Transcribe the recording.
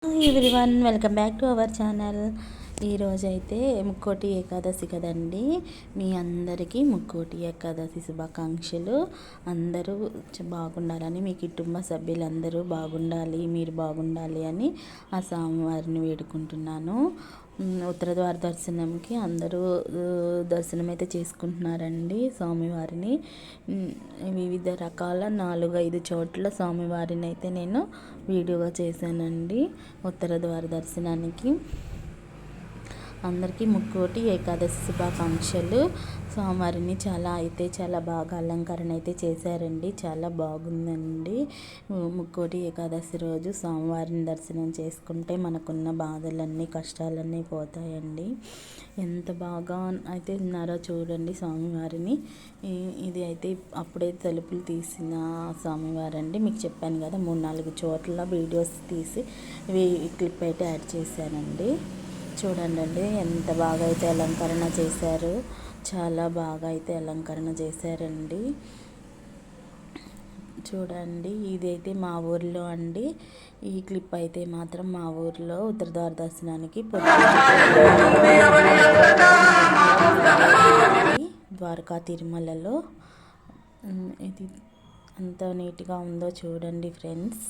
Everyone welcome back to our channel. ఈరోజైతే ముక్కోటి ఏకాదశి కదండి. మీ అందరికీ ముక్కోటి ఏకాదశి శుభాకాంక్షలు. అందరూ బాగుండాలని, మీ కుటుంబ సభ్యులందరూ బాగుండాలి, మీరు బాగుండాలి అని ఆ స్వామివారిని వేడుకుంటున్నాను. ఉత్తర ద్వార దర్శనంకి అందరూ దర్శనం అయితే చేసుకుంటున్నారండి స్వామివారిని. వివిధ రకాల 4-5 చోట్ల స్వామివారిని అయితే నేను వీడియోగా చేశానండి. ఉత్తర ద్వార దర్శనానికి అందరికీ ముక్కోటి ఏకాదశి శుభాకాంక్షలు. స్వామివారిని చాలా బాగా అలంకరణ అయితే చేశారండి. చాలా బాగుందండి. ముక్కోటి ఏకాదశి రోజు స్వామివారిని దర్శనం చేసుకుంటే మనకున్న బాధలన్నీ, కష్టాలన్నీ పోతాయండి. ఎంత బాగా అయితే ఉన్నారో చూడండి స్వామివారిని. ఇది అయితే అప్పుడే తలుపులు తీసిన స్వామివారండి. మీకు చెప్పాను కదా, 3-4 చోట్ల వీడియోస్ తీసి క్లిప్ అయితే యాడ్ చేశానండి. చూడండి ఎంత బాగా అయితే అలంకరణ చేశారు. చాలా బాగా అయితే అలంకరణ చేశారండి. చూడండి, ఇదైతే మా ఊర్లో అండి. ఈ క్లిప్ అయితే మాత్రం మా ఊర్లో ఉత్తర ద్వార దర్శనానికి ద్వారకా తిరుమలలో ఇది ఎంత నీట్గా ఉందో చూడండి ఫ్రెండ్స్.